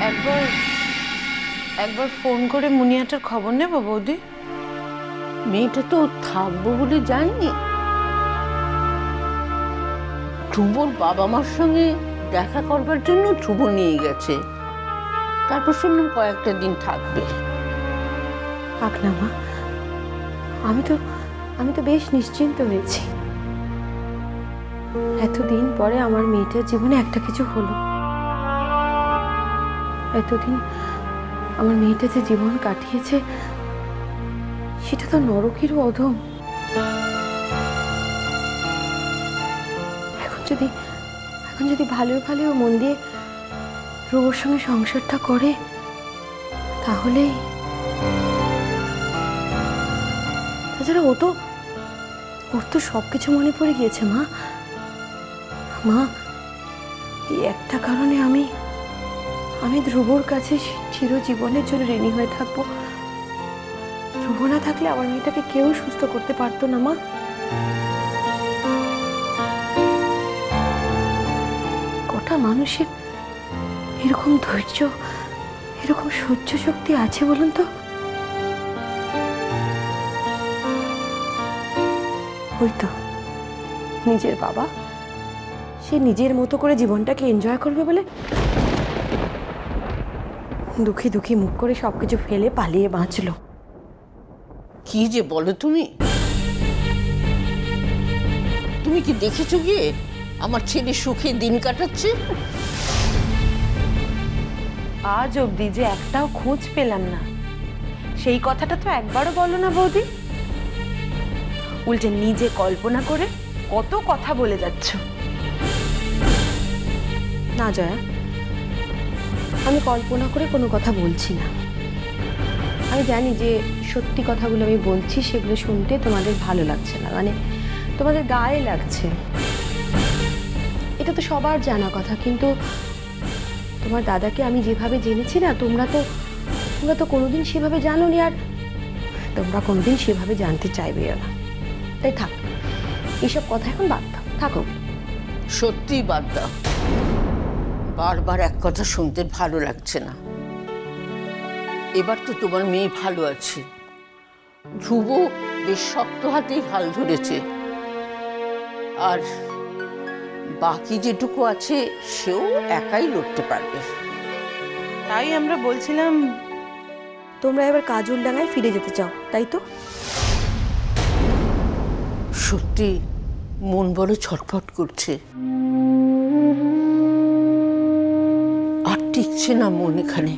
একবার একবার ফোন করে মুনিয়াটার খবর নেব বৌদি। মেয়েটা তো থাকবো বলে যায়নি। ধ্রুবর বাবা মার সঙ্গে দেখা করবার জন্য ধ্রুব নিয়ে গেছে। তারপর শুনলাম কয়েকটা দিন থাকবে। থাক না মা, আমি তো বেশ নিশ্চিন্ত হয়েছি। এতদিন পরে আমার মেয়েটার জীবনে একটা কিছু হলো। এতদিন আমার মেয়েটা যে জীবন কাটিয়েছে সেটা তো নরকেরও অধম। এখন যদি ভালো ভালো মন দিয়ে ধ্রুবর সঙ্গে সংসারটা করে তাহলেই। তাছাড়া ওর তো সবকিছু মনে পড়ে গিয়েছে মা। এই একটা কারণে আমি ধ্রুবর কাছে চিরজীবনের জন্য ঋণী হয়ে থাকবো। ধ্রুব না থাকলে আমার মেয়েটাকে কেউ সুস্থ করতে পারতো না মা। কটা মানুষের এরকম ধৈর্য, এরকম সহ্য শক্তি আছে বলুন তো? ওই তো নিজের বাবা, সে নিজের মতো করে জীবনটাকে এনজয় করবে বলে দুঃখী দুঃখী মুখ করে সবকিছু ফেলে পালিয়ে বাঁচলো। কি যে বলো তুমি কি দেখেছো গিয়ে আমার ছেলে সুখে দিন কাটাচ্ছে? আজ অবধি যে একটাও খোঁজ পেলাম না, সেই কথাটা তো একবারও বলো না বৌদি। উল্টে নিজে কল্পনা করে কত কথা বলে যাচ্ছ। না জয়া, আমি কল্পনা করে কোনো কথা বলছি না। আমি জানি যে সত্যি কথাগুলো আমি বলছি সেগুলো শুনতে তোমাদের ভালো লাগছে না, মানে তোমাদের গায়ে লাগছে। এটা তো সবার জানা কথা, কিন্তু তোমার দাদাকে আমি যেভাবে জেনেছি না, তোমরা তো কোনোদিন সেভাবে জানোনি, আর তোমরা কোনোদিন সেভাবে জানতে চাইবেও না। তাই থাক, এইসব কথা এখন বাদ দাও, থাকো। সত্যি বাদ দাও, বারবার এক কথা শুনতে ভালো লাগছে না। এবার তো তোমার মেয়ে ভালো আছে, ধ্রুব বেশ শক্ত হাতেই হাল ধরেছে, আর বাকি যেটুকু আছে সেও একাই লড়তে পারবে। তাই আমরা বলছিলাম তোমরা এবার কাজলডাঙ্গায় ফিরে যেতে চাও, তাই তো? সত্যি মন বড় ছটফট করছে, আর টিকছে না মন এখানে।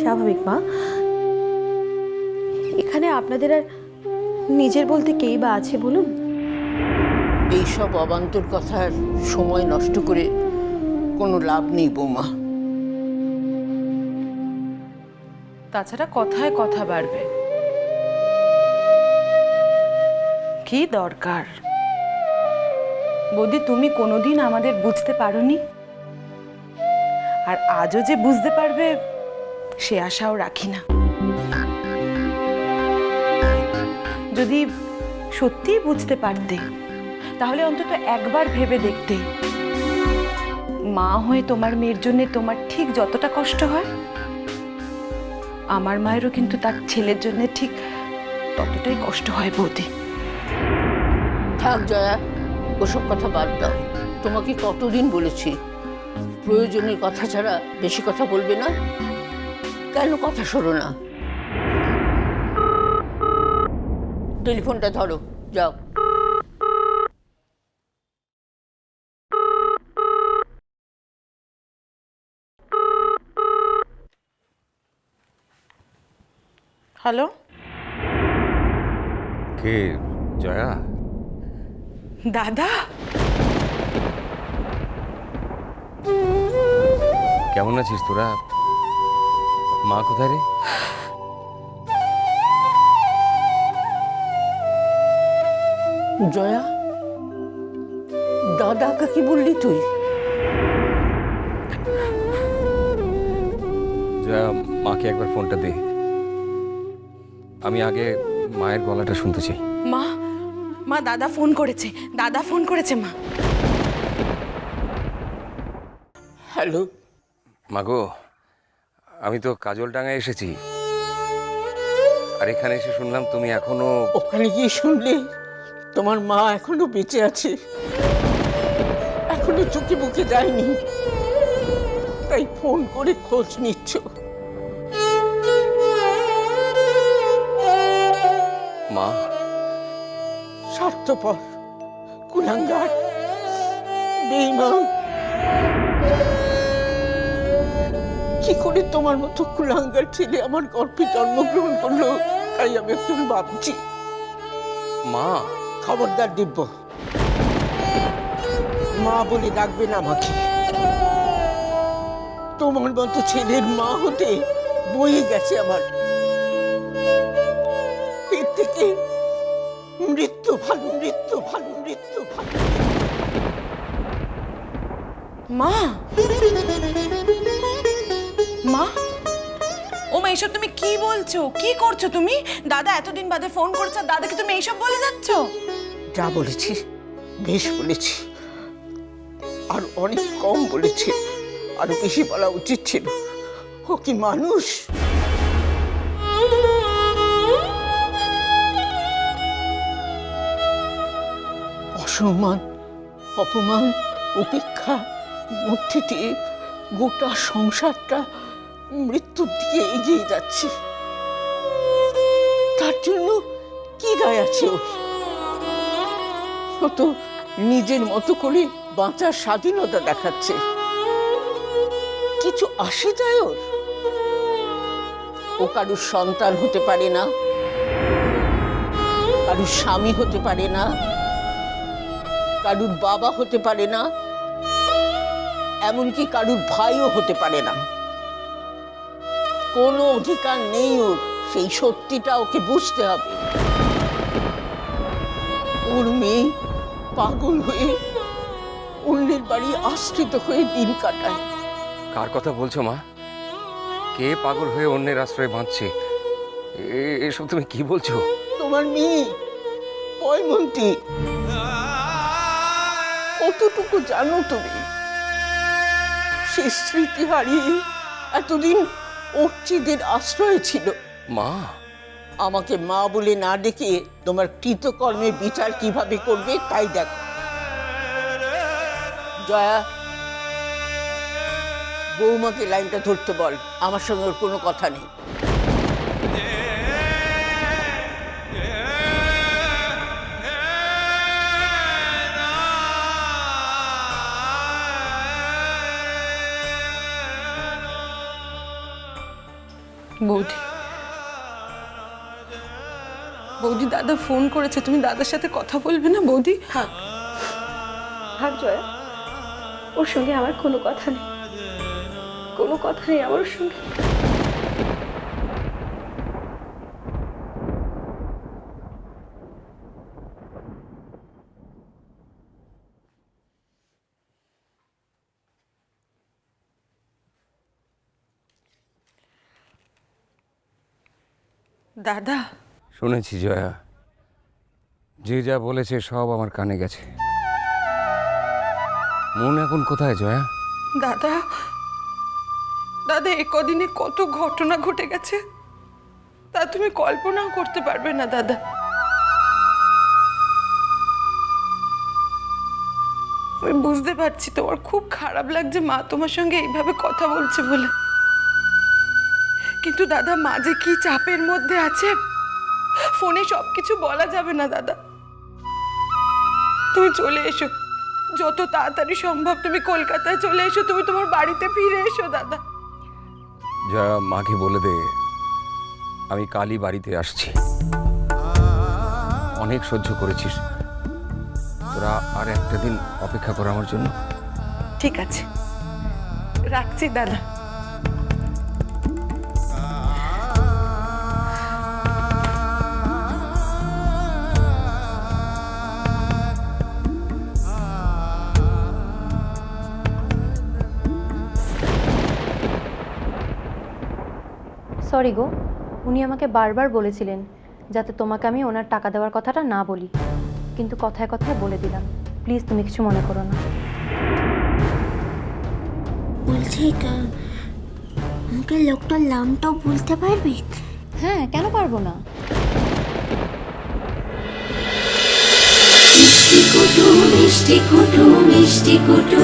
স্বাভাবিক মা, এখানে আপনাদের আর নিজের বলতে কেই বা আছে বলুন? এইসব অবান্তর কথার সময় নষ্ট করে কোনো লাভ নেই বৌমা। তাছাড়া কথায় কথা বাড়বে, কি দরকার? বৌদি, তুমি কোনোদিন আমাদের বুঝতে পারোনি, আর আজও যে বুঝতে পারবে সে আশাও রাখি না। যদি সত্যিই বুঝতে পারতে তাহলে অন্তত একবার ভেবে দেখতে, মা হয়ে তোমার মেয়ের জন্য তোমার ঠিক যতটা কষ্ট হয়, আমার মায়েরও কিন্তু তার ছেলের জন্য ঠিক ততটাই কষ্ট হয় বৌদি। থাক জয়া, ওসব কথা বাদ দাও। তোমাকে কতদিন বলেছি প্রয়োজনের কথা ছাড়া বেশি কথা বলবে না? কেন কথা শোনো না? টেলিফোনটা ধরো, যাও। হ্যালো, কে? জয়া? দাদা, কেমন আছিস তোরা? মা কোথায় রে? জয়া, দাদা কাকে বললি তুই? জয়া, মাকে একবার ফোনটা দে। আমি আগে মায়ের গলাটা শুনতে চাই। মা মা দাদা ফোন করেছে, দাদা ফোন করেছে মা। হ্যালো, মাগো, আমি তো কাজলডাঙ্গায় এসেছি, আর এখানে এসে শুনলাম তুমি এখনো। ওখানে গিয়ে শুনলে তোমার মা এখনো বেঁচে আছে, এখনো চোখে বুকে যায়নি, তাই ফোন করে খোঁজ নিচ্ছ। মা, স্বার্থপর, কুলাঙ্গার, বেঈমান। কি করে তোমার মতো কুলাঙ্গার ছেলে আমার গর্ভে জন্মগ্রহণ করলো, তাই আমি একজন ভাবছি। মা। খবরদার দিব্য, মা বলে ডাকবে না আমাকে। তোমার মতো ছেলের মা হতে বয়ে গেছে আমার। এর থেকে মৃত্যু ভালো, মৃত্যু ভালো, মৃত্যু ভালো। মা, মা, ও মা, এইসব তুমি কি বলছো? কি করছো তুমি? দাদা এতদিন বাদে ফোন করছে, আর দাদাকে তুমি এইসব বলে যাচ্ছ? যা বলেছি বেশ বলেছি, আর অনেক কম বলেছি, আরো বেশি বলা উচিত ছিল। ও কি মানুষ? অসম্মান, অপমান, উপেক্ষা মধ্যে দিয়ে গোটা সংসারটা মৃত্যুর দিকে এগিয়ে যাচ্ছে। তার জন্য কি দায় আছে ওর? ও তো নিজের মতো করে বাঁচার স্বাধীনতা দেখাচ্ছে। কিছু আসে যায় ওর? ও কারুর সন্তান হতে পারে না, কারুর স্বামী হতে পারে না, কারুর বাবা হতে পারে না, এমনকি কারুর ভাইও হতে পারে না। কোনো অধিকার নেই ওর, সেই সত্যিটা ওকে বুঝতে হবে। ওর মেয়ে পাগল হয়ে অন্যের বাড়ি আশ্রিত হয়ে দিন কাটায়। কার কথা বলছো মা? কে পাগল হয়ে অন্যের আশ্রয়ে বাঁধছে? এসব তুমি কি বলছো? তোমার মেয়ে পয়মন্তী। কতটুকু জানো তুমি? সে স্মৃতি হারিয়ে এতদিন অর্চিদের আশ্রয়ে ছিল। মা, আমাকে মা বলে না ডেকে তোমার কৃতকর্মের বিচার কিভাবে করবে তাই দেখো। জয়া, বৌমাকে লাইনটা ধরতে বল, আমার সঙ্গে ওর কোনো কথা নেই। বৌদি, বৌদি, দাদা ফোন করেছে, তুমি দাদার সাথে কথা বলবে না বৌদি? থাক থাক জয়া, ওর সঙ্গে আমার কোনো কথা নেই, কোনো কথা নেই আমার ওর সঙ্গে। দাদা, শুনেছি জয়া, যে যা বলেছে সব আমার কানে গেছে। মন এখন কোথায় জয়া? দাদা, দাদা, এ কদিনে কত ঘটনা ঘটে গেছে, তা তুমি কল্পনাও করতে পারবে না দাদা। আমি বুঝতে পারছি তোমার খুব খারাপ লাগছে মা তোমার সঙ্গে এইভাবে কথা বলছে বলে, কিন্তু দাদা, মা যে কি চাপের মধ্যে আছে, ফোনে সবকিছু বলা যাবে না দাদা। তুমি চলে এসো, যত তাড়াতাড়ি সম্ভব তুমি কলকাতায় চলে এসো, তুমি তোমার বাড়িতে ফিরে এসো দাদা। জয়া, মাকে বলে দে আমি কালই বাড়িতে আসছি। অনেক সহ্য করেছিস, তোরা আর একটা দিন অপেক্ষা কর আমার জন্য। ঠিক আছে, রাখছি দাদা। সরি গো, উনি আমাকে বারবার বলেছিলেন যাতে তোমাকে আমি ওনার টাকা দেওয়ার কথাটা না বলি, কিন্তু কথায় কথায় বলে দিলাম। প্লিজ তুমি কিছু মনে করো না। বলছি আমাকে লোকটার নামটাও বলতে পারবি? হ্যাঁ, কেন পারবো না? মিষ্টি কুটু মিষ্টি কুটু মিষ্টি কুটু